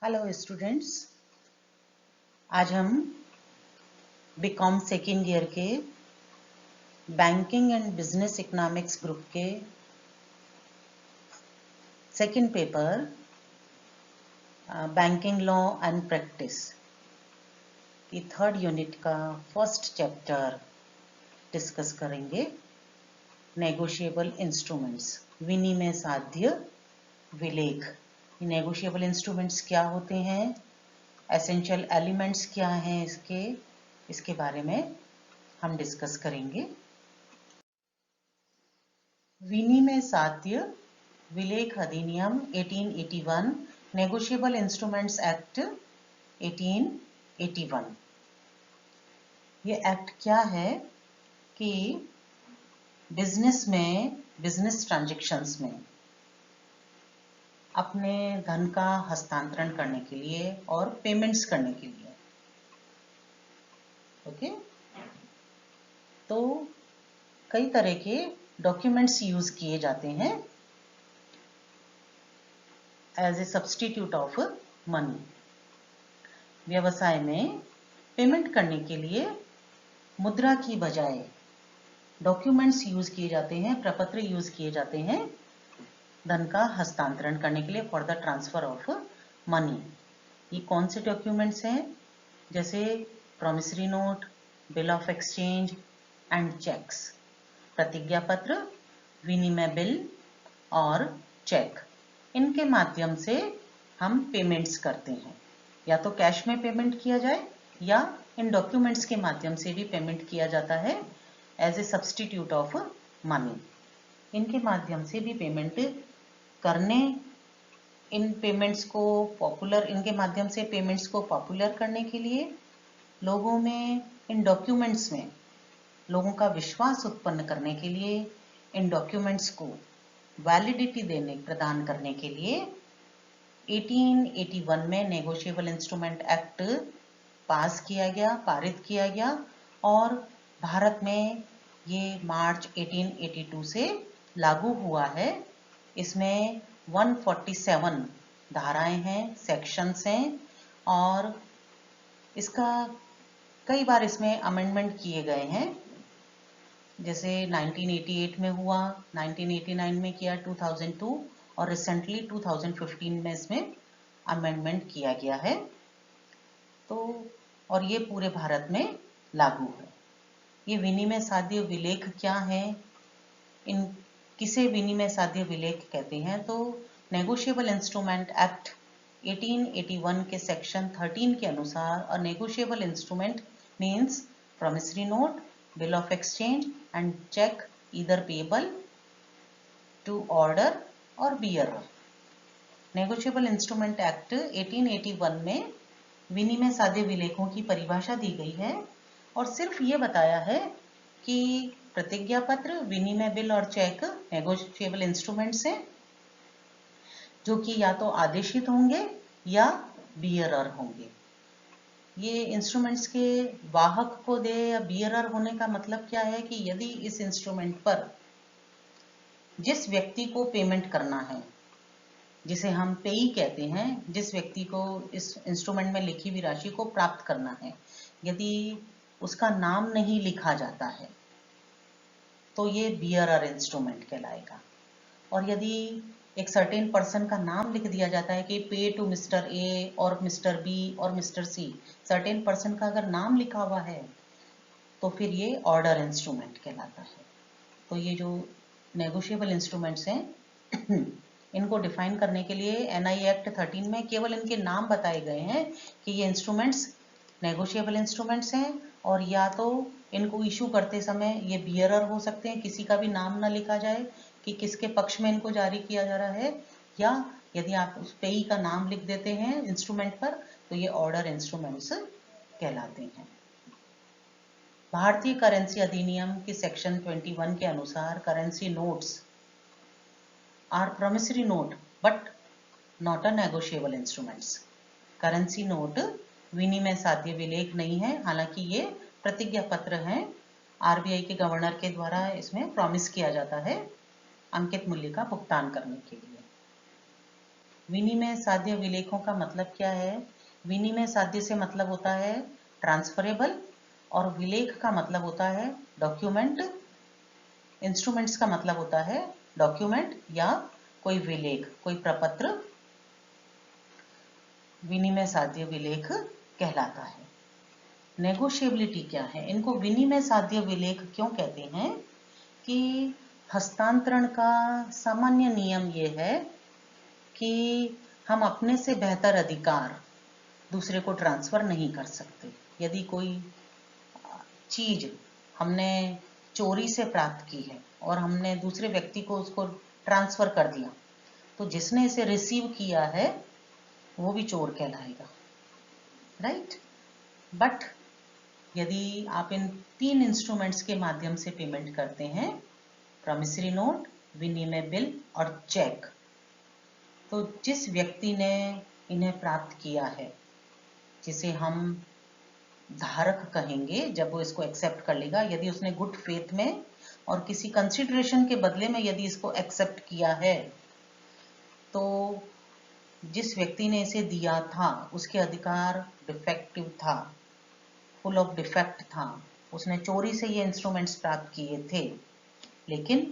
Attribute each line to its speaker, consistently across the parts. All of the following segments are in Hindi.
Speaker 1: हेलो स्टूडेंट्स, आज हम बीकॉम सेकेंड ईयर के banking and business economics group के second paper banking law and practice की थर्ड यूनिट का फर्स्ट चैप्टर डिस्कस करेंगे। नेगोशिएबल इंस्ट्रूमेंट्स, विनिमय साध्य विलेख। नेगोशिएबल इंस्ट्रूमेंट्स क्या होते हैं, एसेंशियल एलिमेंट्स क्या हैं इसके बारे में हम डिस्कस करेंगे। विनिमय साध्य विलेख अधिनियम 1881, नेगोशिएबल इंस्ट्रूमेंट्स एक्ट 1881। ये एक्ट क्या है कि बिजनेस ट्रांजैक्शंस में अपने धन का हस्तांतरण करने के लिए और पेमेंट्स करने के लिए, ओके, तो कई तरह के डॉक्यूमेंट्स यूज किए जाते हैं as a substitute of money. व्यवसाय में पेमेंट करने के लिए मुद्रा की बजाय डॉक्यूमेंट्स यूज किए जाते हैं, प्रपत्र यूज किए जाते हैं धन का हस्तांतरण करने के लिए, for the transfer of money. ये कौन से डॉक्यूमेंट्स हैं? जैसे promissory note, bill of exchange and cheques. प्रतिज्ञा पत्र, विनिमय बिल और चेक, इनके माध्यम से हम पेमेंट्स करते हैं। या तो कैश में पेमेंट किया जाए या इन डॉक्यूमेंट्स के माध्यम से भी पेमेंट किया जाता है as a substitute of money. इनके माध्यम से भी पेमेंट करने, इनके माध्यम से पेमेंट्स को पॉपुलर करने के लिए लोगों में इन डॉक्यूमेंट्स में लोगों का विश्वास उत्पन्न करने के लिए, इन डॉक्यूमेंट्स को वैलिडिटी प्रदान करने के लिए 1881 में नेगोशिएबल इंस्ट्रूमेंट एक्ट पारित किया गया और भारत में ये मार्च 1882 से लागू हुआ है। इसमें 147 धाराएं हैं, सेक्शंस हैं और इसका कई बार इसमें अमेंडमेंट किए गए हैं। जैसे 1988 में हुआ, 1989 में किया, 2002 और रिसेंटली 2015 में इसमें अमेंडमेंट किया गया है। तो और ये पूरे भारत में लागू है। ये विनिमय साध्य विलेख क्या है, किसे विनिमय साध्य विलेख कहते हैं? तो नेगोशिएबल इंस्ट्रूमेंट एक्ट 1881 के सेक्शन 13 के अनुसार a negotiable instrument means promissory note, bill of exchange and cheque either payable to order or bearer. Negotiable instrument act 1881 में विनिमय साध्य विलेखों की परिभाषा दी गई है और सिर्फ ये बताया है कि प्रतिज्ञा पत्र, विनिमय बिल और चेक नेगोशिएबल इंस्ट्रूमेंट्स हैं जो कि या तो आदेशित होंगे या बियरर होंगे। ये इंस्ट्रूमेंट्स के वाहक को दे या बियरर होने का मतलब क्या है कि यदि इस इंस्ट्रूमेंट पर जिस व्यक्ति को पेमेंट करना है, जिसे हम पेई कहते हैं, जिस व्यक्ति को इस इंस्ट्रूमेंट में लिखी हुई राशि को प्राप्त करना है, यदि उसका नाम नहीं लिखा जाता है तो ये बियरर इंस्ट्रूमेंट कहलाएगा। और यदि एक सर्टेन पर्सन का नाम लिख दिया जाता है कि पे टू मिस्टर ए और मिस्टर बी और मिस्टर सी, सर्टेन पर्सन का अगर नाम लिखा हुआ है तो फिर ये ऑर्डर इंस्ट्रूमेंट कहलाता है। तो ये जो नेगोशिएबल इंस्ट्रूमेंट्स हैं इनको डिफाइन करने के लिए एनआई एक्ट 13 में केवल इनके नाम बताए गए हैं कि ये इंस्ट्रूमेंट्स नेगोशिएबल इंस्ट्रूमेंट्स हैं और या तो इनको इशू करते समय ये बियरर हो सकते हैं, किसी का भी नाम ना लिखा जाए कि किसके पक्ष में इनको जारी किया जा रहा है, या यदि आप उस पेई का नाम लिख देते हैं इंस्ट्रूमेंट पर तो ये ऑर्डर इंस्ट्रूमेंट्स कहलाते हैं। भारतीय करेंसी अधिनियम के सेक्शन 21 के अनुसार currency notes are promissory note but not a negotiable instruments. Currency note विनिमय साध्य विलेख नहीं है, हालांकि ये प्रतिज्ञा पत्र हैं। आरबीआई के गवर्नर के द्वारा इसमें प्रॉमिस किया जाता है अंकित मूल्य का भुगतान करने के लिए। विनिमय साध्य विलेखों का मतलब क्या है? विनिमय साध्य से मतलब होता है ट्रांसफरेबल, और विलेख का मतलब होता है डॉक्यूमेंट। इंस्ट्रूमेंट्स का मतलब होता है डॉक्यूमेंट या कोई विलेख, कोई प्रपत्र विनिमय साध्य विलेख कहलाता है। नेगोशिएबिलिटी क्या है? इनको विनिमय साध्य विलेख क्यों कहते हैं कि हस्तांतरण का सामान्य नियम ये है कि हम अपने से बेहतर अधिकार दूसरे को ट्रांसफर नहीं कर सकते। यदि कोई चीज हमने चोरी से प्राप्त की है और हमने दूसरे व्यक्ति को उसको ट्रांसफर कर दिया, तो जिसने इसे रिसीव किया है वो भी चोर कहलाएगा, राइट? बट यदि आप इन 3 इंस्ट्रूमेंट्स के माध्यम से पेमेंट करते हैं, प्रॉमिसरी नोट, विनिमय बिल और चेक, तो जिस व्यक्ति ने इन्हें प्राप्त किया है, जिसे हम धारक कहेंगे, जब वो इसको एक्सेप्ट कर लेगा, यदि उसने गुड फेथ में और किसी कंसिडरेशन के बदले में यदि इसको एक्सेप्ट किया है, तो जिस व्यक्ति ने इसे दिया था उसके अधिकार डिफेक्टिव था, फुल ऑफ डिफेक्ट था, उसने चोरी से ये इंस्ट्रूमेंट्स प्राप्त किए थे। लेकिन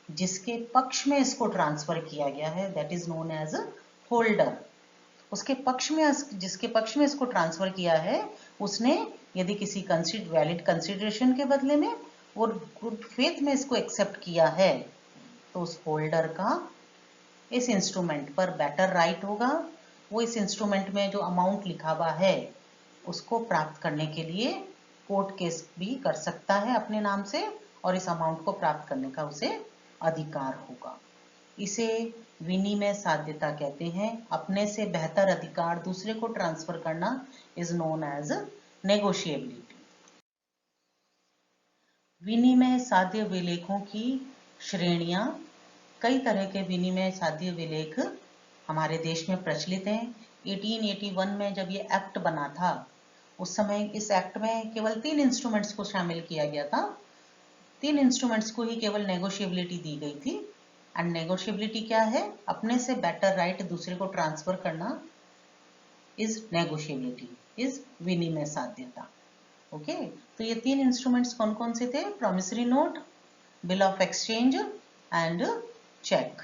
Speaker 1: जिसके पक्ष में इसको ट्रांसफर किया गया है, that is known as holder. उसके पक्ष में, जिसके पक्ष में इसको ट्रांसफर किया है, उसने यदि किसी वैलिड कंसिडरेशन के बदले में और गुड फेथ में इसको एक्सेप्ट किया है, तो उस होल्डर का इस इंस्ट्रूमेंट पर बेटर राइट होगा। वो इस इंस्ट्रूमेंट में जो अमाउंट लिखा हुआ है उसको प्राप्त करने के लिए कोर्ट केस भी कर सकता है अपने नाम से, और इस अमाउंट को प्राप्त करने का उसे अधिकार होगा। इसे विनिमय साध्यता कहते हैं। अपने से बेहतर अधिकार दूसरे को ट्रांसफर करना इज नोन एज नेगोशिएबिलिटी। विनिमय साध्य विलेखों की श्रेणियां, कई तरह के विनिमय साध्य विलेख हमारे देश में प्रचलित हैं। 1881 में जब ये एक्ट बना था, उस समय इस एक्ट में केवल 3 इंस्ट्रूमेंट्स को शामिल किया गया था। 3 इंस्ट्रूमेंट्स को ही केवल नेगोशिएबिलिटी दी गई थी। एंड नेगोशिएबिलिटी क्या है? अपने से बेटर राइट दूसरे को ट्रांसफर करना इज नेगोशिएबिलिटी, इज विनिमय साध्यता। ओके, तो ये 3 इंस्ट्रूमेंट्स कौन कौन से थे? Promissory note, bill of exchange and cheque.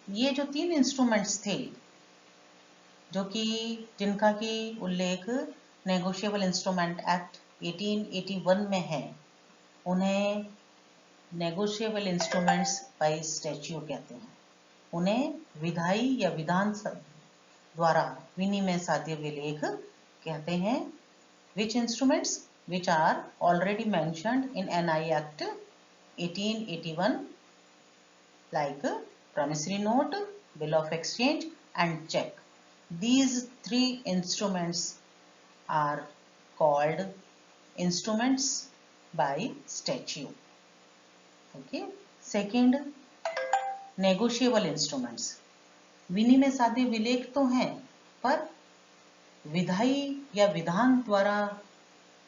Speaker 1: ये जो 3 इंस्ट्रूमेंट्स थे, जो कि जिनका की उल्लेख नेगोशिएबल इंस्ट्रूमेंट एक्ट 1881 में है, उन्हें नेगोशिएबल इंस्ट्रूमेंट्स बाय स्टैच्यू कहते हैं। उन्हें विधायी या विधान द्वारा विनिमय साध्य विलेख कहते हैं। Which instruments? Which are already mentioned in NI act 1881 like promissory note, bill of exchange and check. These 3 instruments are called instruments by statute. Okay. Second, negotiable instruments. विनिमय साध्य विलेख तो हैं, पर विधायी या विधान द्वारा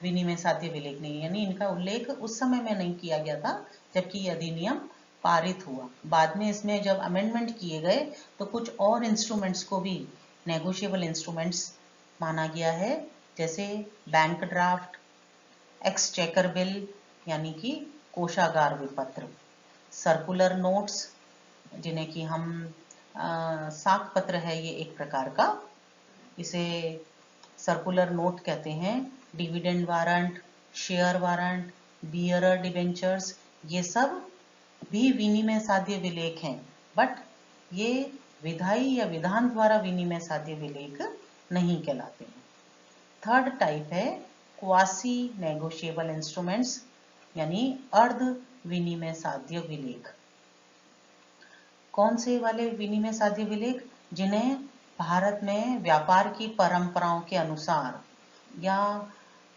Speaker 1: विनिमय साध्य विलेख नहीं, यानी इनका उल्लेख उस समय में नहीं किया गया था जबकि यह अधिनियम पारित हुआ। बाद में इसमें जब अमेंडमेंट किए गए तो कुछ और इंस्ट्रूमेंट्स को भी नेगोशिएबल इंस्ट्रूमेंट्स माना गया है, जैसे बैंक ड्राफ्ट, एक्सचेकर बिल यानी कि कोषागार विपत्र, सर्कुलर नोट्स जिन्हें कि हम साख पत्र है ये एक प्रकार का, इसे सर्कुलर नोट कहते हैं। Dividend warrant, share warrant, bearer debentures, ये सब भी विनिमय साध्य विलेख हैं, बट ये विधायी या विधान द्वारा विनिमय साध्य विलेख नहीं कहलाते हैं। थर्ड टाइप है क्वासी नेगोशिएबल इंस्ट्रूमेंट्स, यानी अर्ध विनिमय साध्य विलेख। कौन से वाले विनिमय साध्य विलेख? जिन्हें भारत में व्यापार की परंपराओं के अनुसार या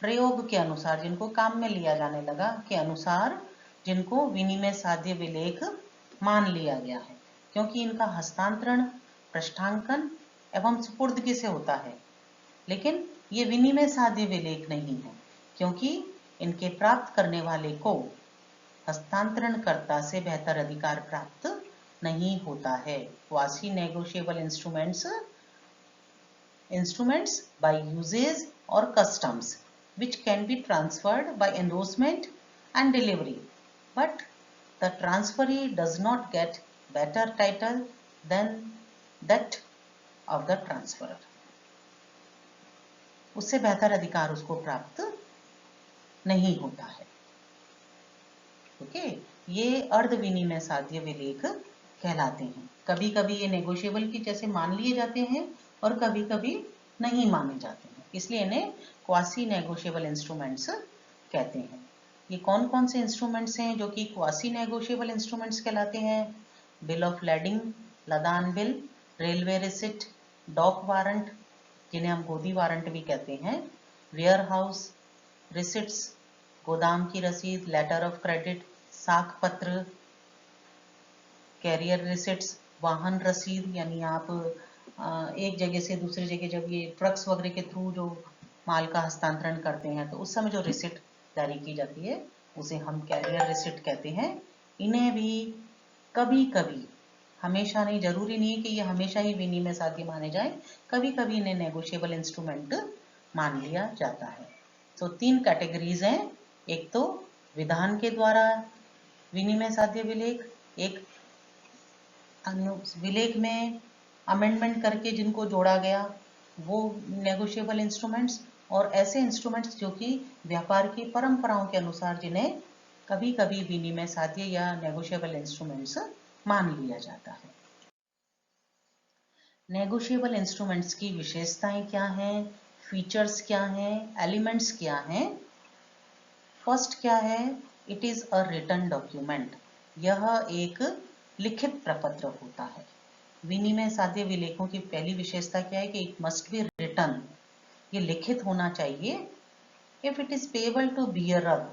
Speaker 1: प्रयोग के अनुसार, जिनको काम में लिया जाने लगा के अनुसार, जिनको विनिमय साध्य विलेख मान लिया गया है, क्योंकि इनका हस्तांतरण पृष्ठांकन एवं सुपुर्दगी से होता है। लेकिन ये विनिमय साध्य विलेख नहीं है, क्योंकि इनके प्राप्त करने वाले को हस्तांतरणकर्ता से बेहतर अधिकार प्राप्त नहीं होता है। Quasi negotiable instruments by uses or customs which can be transferred by endorsement and delivery, but the transferee does not get better title than that of the transferer. उससे बेहतर अधिकार उसको प्राप्त नहीं होता है। ओके, ये अर्ध विनिमय साध्य विलेख कहलाते हैं। कभी कभी ये नेगोशिएबल की जैसे मान लिए जाते हैं और कभी कभी नहीं माने जाते हैं, इसलिए इन्हें क्वासी नेगोशिएबल इंस्ट्रूमेंट्स कहते हैं। ये कौन कौन से इंस्ट्रूमेंट्स हैं जो कि क्वासी नेगोशिएबल इंस्ट्रूमेंट्स कहलाते हैं? बिल ऑफ लैडिंग, लदान bill, railway receipt, dock warrant जिन्हें हम गोदी वारंट भी कहते हैं, वेयर हाउस रिसिट्स, गोदाम की रसीद, लेटर ऑफ क्रेडिट, साख पत्र, कैरियर रिसिट्स, वाहन रसीद, यानी आप एक जगह से दूसरी जगह जब ये ट्रक्स वगैरह के थ्रू जो माल का हस्तांतरण करते हैं तो उस समय जो रिसिट जारी की जाती है उसे हम कैरियर रिसिट कहते हैं। इन्हें भी कभी कभी, हमेशा नहीं, जरूरी नहीं है कि ये हमेशा ही विनिमय साध्य माने जाए, कभी कभी इन्हें नेगोशिएबल इंस्ट्रूमेंट मान लिया जाता है। तो 3 कैटेगरीज हैं, एक तो विधान के द्वारा विनिमय साध्य विलेख, एक विलेख में अमेंडमेंट करके जिनको जोड़ा गया वो नेगोशिएबल इंस्ट्रूमेंट्स, और ऐसे इंस्ट्रूमेंट्स जो कि व्यापार की परंपराओं के अनुसार जिन्हें कभी कभी विनिमय साध्य या नेगोशिएबल इंस्ट्रूमेंट्स मान लिया जाता है। नेगोशिएबल इंस्ट्रूमेंट्स की विशेषताएं क्या हैं, फीचर्स क्या हैं, एलिमेंट्स क्या हैं? फर्स्ट क्या है? It is a written document. यह एक लिखित प्रपत्र होता है। विनिमय साध्य विलेखों की पहली विशेषता क्या है कि इट मस्ट बी रिटन, ये लिखित होना चाहिए। If it is payable to bearer,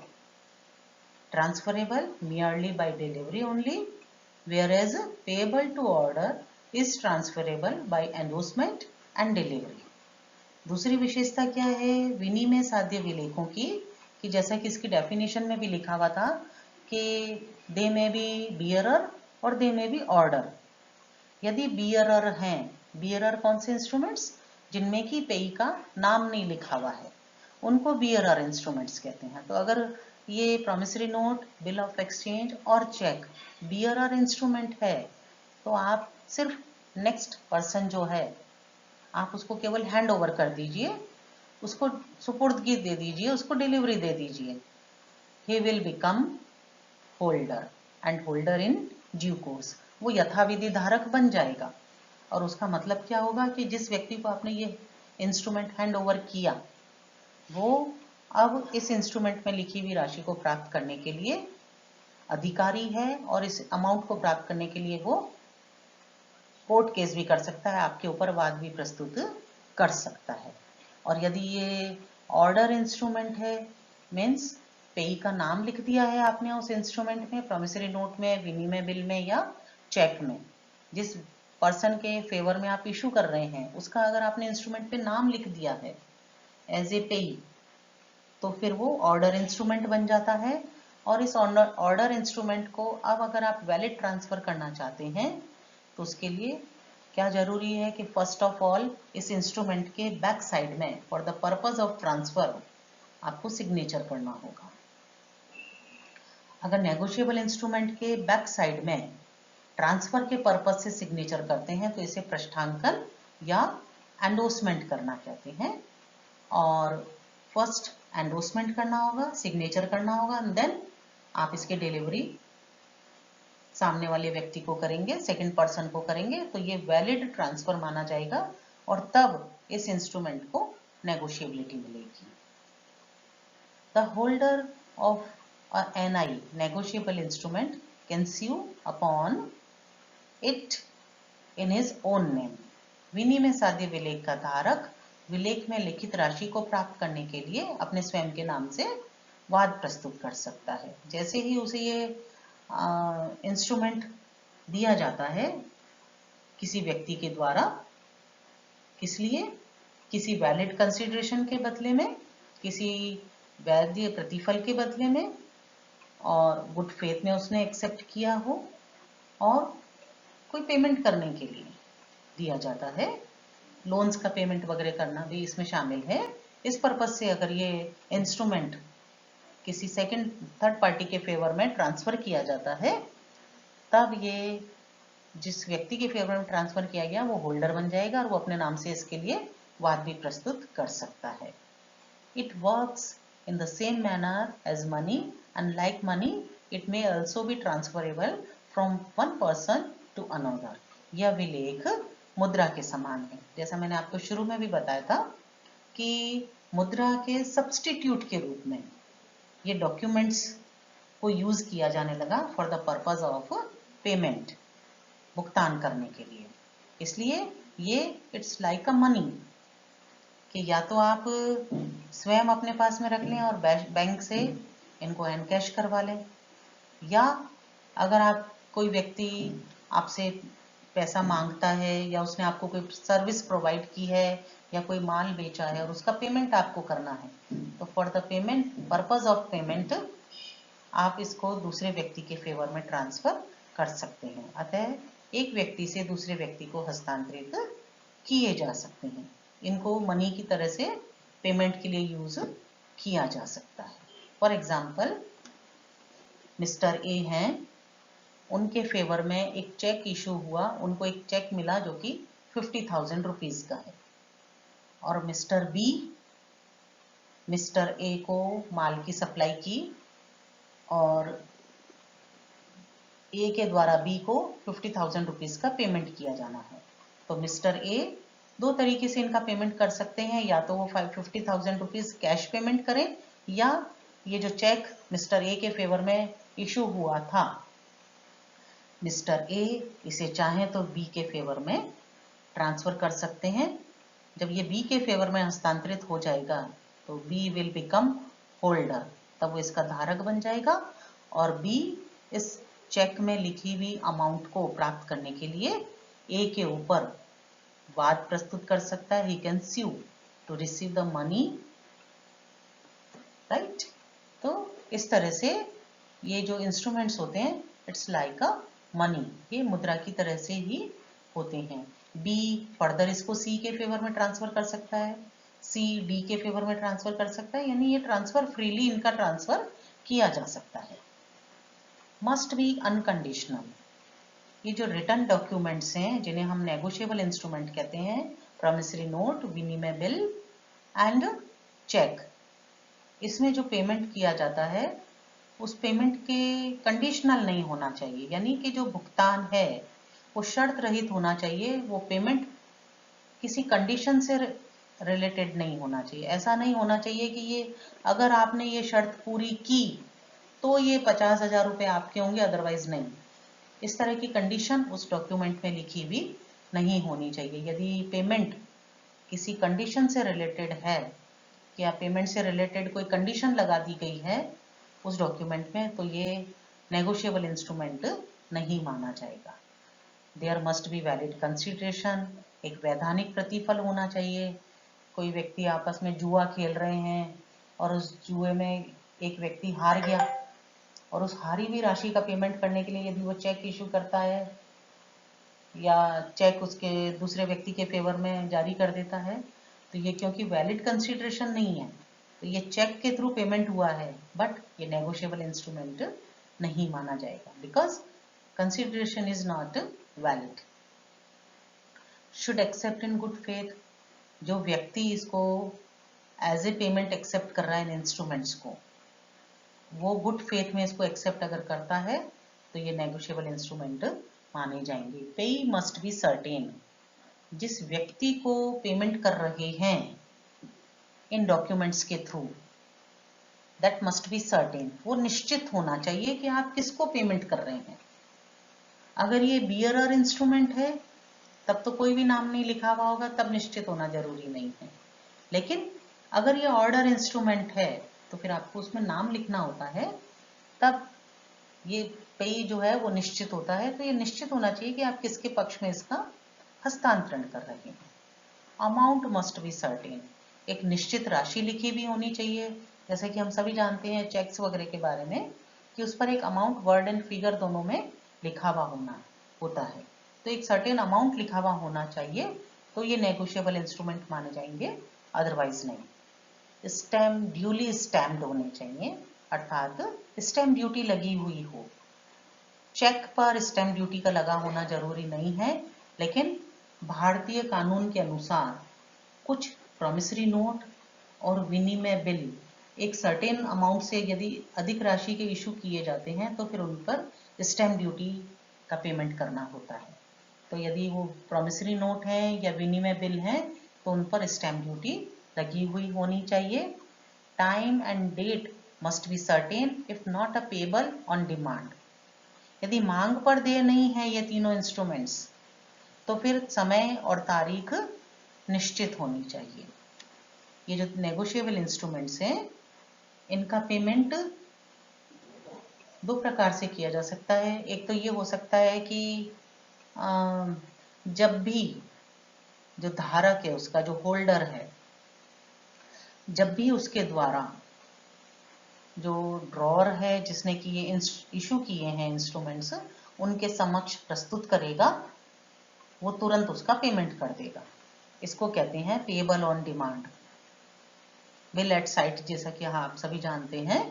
Speaker 1: transferable merely by delivery only, whereas payable to order is transferable by endorsement and delivery. दूसरी विशेषता क्या है विनिमय साध्य विलेखों की, कि जैसा कि इसकी डेफिनेशन में भी लिखा हुआ था कि दे में बी बियरर और दे में बी ऑर्डर। यदि बियरर हैं, बियरर कौन से इंस्ट्रूमेंट्स? जिनमें कि पेई का नाम नहीं लिखा हुआ है, उनको बियरर इंस्ट्रूमेंट्स कहते हैं। तो अगर ये promissory note, bill of exchange और चेक बियरर इंस्ट्रूमेंट है तो आप सिर्फ नेक्स्ट पर्सन जो है आप उसको केवल हैंड ओवर कर दीजिए, उसको सुपुर्दगी दे दीजिए, उसको डिलीवरी दे दीजिए। He will become holder and holder in due course, वो यथाविधि धारक बन जाएगा। और उसका मतलब क्या होगा कि जिस व्यक्ति को आपने ये इंस्ट्रूमेंट हैंड ओवर किया वो अब इस इंस्ट्रूमेंट में लिखी हुई राशि को प्राप्त करने के लिए अधिकारी है, और इस अमाउंट को प्राप्त करने के लिए वो कोर्ट केस भी कर सकता है, आपके ऊपर वाद भी प्रस्तुत कर सकता है। और यदि ये ऑर्डर इंस्ट्रूमेंट है, मीन्स पेई का नाम लिख दिया है आपने उस इंस्ट्रूमेंट में, प्रॉमिसरी नोट में, विनिमय बिल में या चेक में, जिस पर्सन के फेवर में आप इशू कर रहे हैं उसका अगर आपने इंस्ट्रूमेंट पे नाम लिख दिया है एज ए पेई, तो फिर वो ऑर्डर इंस्ट्रूमेंट बन जाता है। और इस ऑर्डर इंस्ट्रूमेंट को अब अगर आप वैलिड ट्रांसफर करना चाहते हैं तो उसके लिए क्या जरूरी है कि फर्स्ट ऑफ ऑल इस इंस्ट्रूमेंट के बैक साइड में for the purpose of transfer आपको सिग्नेचर करना होगा। अगर नेगोशिएबल इंस्ट्रूमेंट के बैक साइड में ट्रांसफर के पर्पज से सिग्नेचर करते हैं तो इसे पृष्ठांकन या एंडोर्समेंट करना कहते हैं। और फर्स्ट एंडोर्समेंट करना होगा, सिग्नेचर करना होगा, देन आप इसके डिलीवरी सामने वाले व्यक्ति को करेंगे, सेकंड पर्सन को करेंगे, तो ये वैलिड ट्रांसफर माना जाएगा और तब इस इंस्ट्रूमेंट को नेगोशिएबिलिटी मिलेगी। The holder of NI negotiable instrument can sue upon it in his own name. विनिमय साध्य विलेख का धारक विलेख में लिखित राशि को प्राप्त करने के लिए अपने स्वयं के नाम से वाद प्रस्तुत कर सकता है। जैसे ही उसे ये इंस्ट्रूमेंट दिया जाता है किसी व्यक्ति के द्वारा, किस लिए? किसी वैलिड कंसिडरेशन के बदले में, किसी वैध प्रतिफल के बदले में, और गुड फेथ में उसने एक्सेप्ट किया हो, और कोई पेमेंट करने के लिए दिया जाता है। लोन्स का पेमेंट वगैरह करना भी इसमें शामिल है। इस पर्पज से अगर ये इंस्ट्रूमेंट किसी सेकंड थर्ड पार्टी के फेवर में ट्रांसफर किया जाता है, तब ये जिस व्यक्ति के फेवर में ट्रांसफर किया गया वो होल्डर बन जाएगा और वो अपने नाम से इसके लिए वाद भी प्रस्तुत कर सकता है। It works in the same manner as money, and like money, it may also be transferable from one person to another. यह विलेख मुद्रा के समान है। जैसा मैंने आपको शुरू में भी बताया था कि मुद्रा के सब्स्टिट्यूट के रूप में ये डॉक्यूमेंट्स को यूज किया जाने लगा for the purpose of payment, भुगतान करने के लिए। इसलिए ये इट्स लाइक अ मनी कि या तो आप स्वयं अपने पास में रख लें और बैंक से इनको एनकैश करवा लें, या अगर आप कोई व्यक्ति आपसे पैसा मांगता है या उसने आपको कोई सर्विस प्रोवाइड की है या कोई माल बेचा है और उसका पेमेंट आपको करना है, तो for the payment purpose of payment आप इसको दूसरे व्यक्ति के फेवर में ट्रांसफर कर सकते हैं। अतः एक व्यक्ति से दूसरे व्यक्ति को हस्तांतरित किए जा सकते हैं। इनको मनी की तरह से पेमेंट के लिए यूज किया जा सकता है। फॉर एग्जाम्पल, मिस्टर ए हैं, उनके फेवर में एक चेक इशू हुआ, उनको एक चेक मिला जो कि 50,000 रुपीज का है, और मिस्टर बी मिस्टर ए को माल की सप्लाई की और ए के द्वारा बी को 50,000 रुपीज का पेमेंट किया जाना है। तो मिस्टर ए दो तरीके से इनका पेमेंट कर सकते हैं, या तो वो 50,000 रुपीज कैश पेमेंट करें, या ये जो चेक मिस्टर ए के फेवर में इशू हुआ था, मिस्टर ए इसे चाहें तो बी के फेवर में ट्रांसफर कर सकते हैं। जब ये बी के फेवर में हस्तांतरित हो जाएगा तो बी विल बिकम होल्डर, तब वो इसका धारक बन जाएगा, और बी इस चेक में लिखी हुई अमाउंट को प्राप्त करने के लिए ए के ऊपर वाद प्रस्तुत कर सकता है। He can sue to receive the money, right. तो इस तरह से ये जो इंस्ट्रूमेंट्स होते हैं, इट्स लाइक अ मनी, ये मुद्रा की तरह से ही होते हैं। बी फर्दर इसको सी के फेवर में ट्रांसफर कर सकता है, सी डी के फेवर में ट्रांसफर कर सकता है, यानी ये ट्रांसफर फ्रीली इनका ट्रांसफर किया जा सकता है। मस्ट बी अनकंडीशनल, ये जो रिटर्न डॉक्यूमेंट्स हैं जिन्हें हम नेगोशिएबल इंस्ट्रूमेंट कहते हैं, प्रॉमिसरी नोट, विनिमय बिल एंड चेक, इसमें जो पेमेंट किया जाता है उस पेमेंट के कंडीशनल नहीं होना चाहिए, यानी कि जो भुगतान है वो शर्त रहित होना चाहिए। वो पेमेंट किसी कंडीशन से रिलेटेड नहीं होना चाहिए। ऐसा नहीं होना चाहिए कि ये अगर आपने ये शर्त पूरी की तो ये 50,000 रुपये आपके होंगे, अदरवाइज नहीं। इस तरह की कंडीशन उस डॉक्यूमेंट में लिखी हुई नहीं होनी चाहिए। यदि पेमेंट किसी कंडीशन से रिलेटेड है, या पेमेंट से रिलेटेड कोई कंडीशन लगा दी गई है उस डॉक्यूमेंट में, तो ये नेगोशिएबल इंस्ट्रूमेंट नहीं माना जाएगा। There must be valid consideration, एक वैधानिक प्रतिफल होना चाहिए। कोई व्यक्ति आपस में जुआ खेल रहे हैं और उस जुए में एक व्यक्ति हार गया, और उस हारी हुई राशि का पेमेंट करने के लिए यदि वो चेक इशू करता है या चेक उसके दूसरे व्यक्ति के फेवर में जारी कर देता है, तो ये क्योंकि वैलिड कंसिडरेशन नहीं है, तो ये चेक के थ्रू पेमेंट हुआ है, बट ये नेगोशिएबल इंस्ट्रूमेंट नहीं माना जाएगा, because consideration is not valid. Should accept in good faith, जो व्यक्ति इसको एज ए पेमेंट एक्सेप्ट कर रहा है इन इंस्ट्रूमेंट्स को, वो गुड फेथ में इसको एक्सेप्ट अगर करता है तो ये नेगोशिएबल इंस्ट्रूमेंट माने जाएंगे। पे मस्ट बी सर्टेन, जिस व्यक्ति को पेमेंट कर रहे हैं इन डॉक्यूमेंट्स के through, that must be certain, वो निश्चित होना चाहिए कि आप किसको पेमेंट कर रहे हैं। अगर ये बियरर इंस्ट्रूमेंट है तब तो कोई भी नाम नहीं लिखा हुआ होगा, तब निश्चित होना जरूरी नहीं है। लेकिन अगर ये ऑर्डर इंस्ट्रूमेंट है तो फिर आपको उसमें नाम लिखना होता है, तब ये पे जो है वो निश्चित होता है। तो ये निश्चित होना चाहिए कि आप किसके पक्ष में इसका हस्तांतरण कर रहे हैं। अमाउंट मस्ट बी सर्टेन, एक निश्चित राशि लिखी भी होनी चाहिए। जैसे कि हम सभी जानते हैं चेक्स वगैरह के बारे में कि उस पर एक अमाउंट, वर्ड एंड फिगर दोनों में लिखा हुआ होना होता है। तो एक सर्टेन अमाउंट लिखा हुआ होना चाहिए, तो ये नेगोशिएबल इंस्ट्रूमेंट माने जाएंगे, अदरवाइज नहीं। स्टैम्प ड्यूली स्टैम्प्ड होने चाहिए, अर्थात स्टैम्प ड्यूटी लगी हुई हो। चेक पर स्टैम्प ड्यूटी का लगा होना जरूरी नहीं है, लेकिन भारतीय कानून के अनुसार कुछ प्रॉमिसरी नोट और विनिमय बिल एक सर्टेन अमाउंट से यदि अधिक राशि के इशू किए जाते हैं तो फिर उन पर स्टैम्प ड्यूटी का पेमेंट करना होता है। तो यदि वो प्रॉमिसरी नोट है या विनिमय बिल है तो उन पर स्टैम्प ड्यूटी लगी हुई होनी चाहिए। Time and date must be certain if not a payable on demand. यदि मांग पर देय नहीं है ये तीनों इंस्ट्रूमेंट्स तो फिर समय और तारीख निश्चित होनी चाहिए। ये जो नेगोशिएबल इंस्ट्रूमेंट्स हैं इनका पेमेंट दो प्रकार से किया जा सकता है। एक तो ये हो सकता है कि जब भी जो धारक है, उसका जो होल्डर है, जब भी उसके द्वारा जो ड्रॉअर है जिसने कि ये इशू किए हैं इंस्ट्रूमेंट्स उनके समक्ष प्रस्तुत करेगा, वो तुरंत उसका पेमेंट कर देगा। इसको कहते हैं payable on demand, bill eight site, जैसा कि हाँ आप सभी जानते हैं।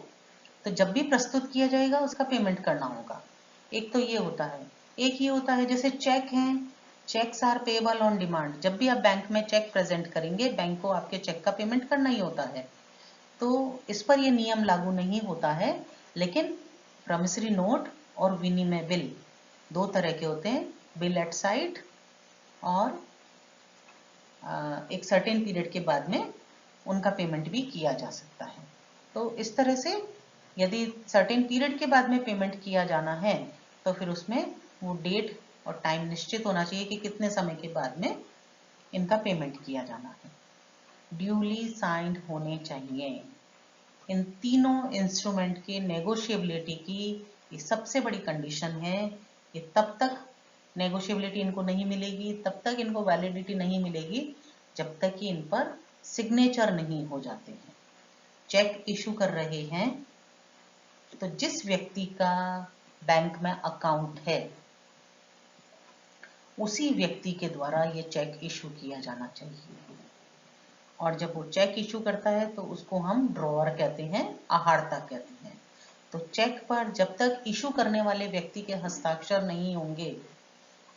Speaker 1: तो जब भी प्रस्तुत किया जाएगा उसका पेमेंट करना होगा। एक तो ये होता है, एक ये होता है जैसे चेक है, cheques are payable on demand. जब भी आप बैंक में चेक प्रेजेंट करेंगे बैंक को आपके चेक का पेमेंट करना ही होता है, तो इस पर ये नियम लागू नहीं होता है। लेकिन प्रॉमिसरी नोट और विनिमय बिल दो तरह के होते हैं, बिल एट साइट और एक सर्टेन पीरियड के बाद में उनका पेमेंट भी किया जा सकता है। तो इस तरह से यदि सर्टेन पीरियड के बाद में पेमेंट किया जाना है तो फिर उसमें वो डेट और टाइम निश्चित होना चाहिए कि कितने समय के बाद में इनका पेमेंट किया जाना है। ड्यूली साइंड होने चाहिए। इन तीनों इंस्ट्रूमेंट के नेगोशिएबिलिटी की ये सबसे बड़ी कंडीशन है। ये तब तक नेगोशिएबिलिटी इनको नहीं मिलेगी, तब तक इनको वैलिडिटी नहीं मिलेगी जब तक कि इन पर सिग्नेचर नहीं हो जाते हैं। चेक इशू कर रहे हैं तो जिस व्यक्ति का बैंक में अकाउंट है उसी व्यक्ति के द्वारा ये चेक इशू किया जाना चाहिए। और जब वो चेक इशू करता है तो उसको हम ड्रॉअर कहते हैं, आहर्ता कहते हैं। तो चेक पर जब तक इशू करने वाले व्यक्ति के हस्ताक्षर नहीं होंगे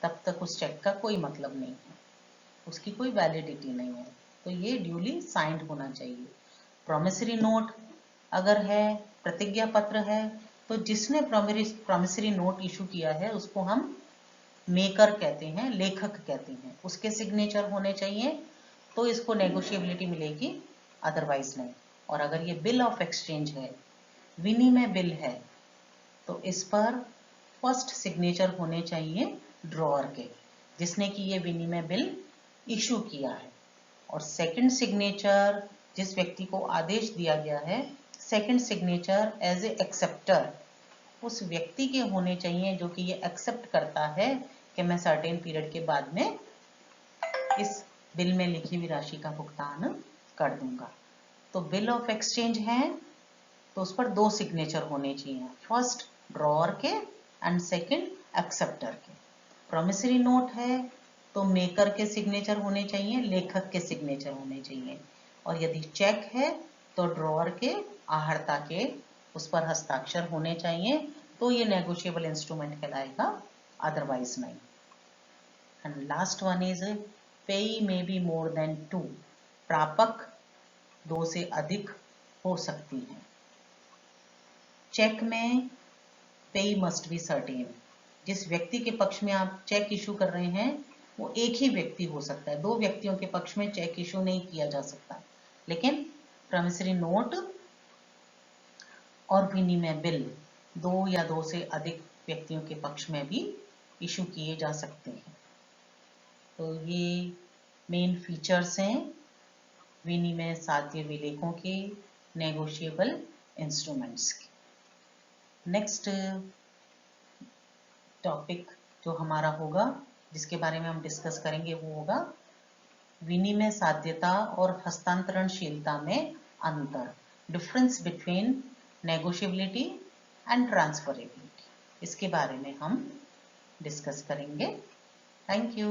Speaker 1: तब तक उस चेक का कोई मतलब नहीं है, उसकी कोई वैलिडिटी नहीं है। तो ये ड्यूली साइंड होना चाहिए। प्रॉमिसरी नोट अगर है, प्रतिज्ञा पत्र है, तो जिसने प्रॉमिसरी नोट इशू किया है उसको हम मेकर कहते हैं, लेखक कहते हैं। उसके सिग्नेचर होने चाहिए तो इसको नेगोशिएबिलिटी मिलेगी, अदरवाइज नहीं। और अगर ये बिल ऑफ एक्सचेंज है, विनिमय बिल है, तो इस पर फर्स्ट सिग्नेचर होने चाहिए ड्रॉअर के, जिसने कि ये विनिमय बिल इशू किया है। और सेकंड सिग्नेचर जिस व्यक्ति को आदेश दिया गया है, second signature as a acceptor, उस व्यक्ति के होने चाहिए जो कि ये एक्सेप्ट करता है कि मैं सर्टेन पीरियड के बाद में इस बिल में लिखी हुई राशि का भुगतान कर दूंगा। तो बिल ऑफ एक्सचेंज है तो उस पर दो सिग्नेचर होने चाहिए, फर्स्ट ड्रॉअर के एंड सेकंड एक्सेप्टर के। प्रॉमिसरी नोट है तो मेकर के सिग्नेचर होने चाहिए, लेखक के सिग्नेचर होने चाहिए। और यदि चेक है तो ड्रॉअर के, आहर्ता के उस पर हस्ताक्षर होने चाहिए, तो ये नेगोशिएबल इंस्ट्रूमेंट कहलाएगा, अदरवाइज नहीं। एंड लास्ट वन इज पेई मे बी मोर देन 2, प्रापक दो से अधिक हो सकती है। चेक में पेई मस्ट बी सर्टेन, जिस व्यक्ति के पक्ष में आप चेक इशू कर रहे हैं वो एक ही व्यक्ति हो सकता है, दो व्यक्तियों के पक्ष में चेक इशू नहीं किया जा सकता। लेकिन प्रॉमिसरी नोट और विनिमय बिल दो या दो से अधिक व्यक्तियों के पक्ष में भी इशू किए जा सकते हैं। तो ये मेन फीचर्स हैं विनिमय साध्य विलेखों के, नेगोशिएबल इंस्ट्रूमेंट्स के। नेक्स्ट टॉपिक जो हमारा होगा, जिसके बारे में हम डिस्कस करेंगे, वो होगा विनिमय साध्यता और हस्तांतरणशीलता में अंतर, डिफरेंस बिटवीन नेगोशिएबिलिटी एंड ट्रांसफरेबिलिटी। इसके बारे में हम डिस्कस करेंगे। Thank you.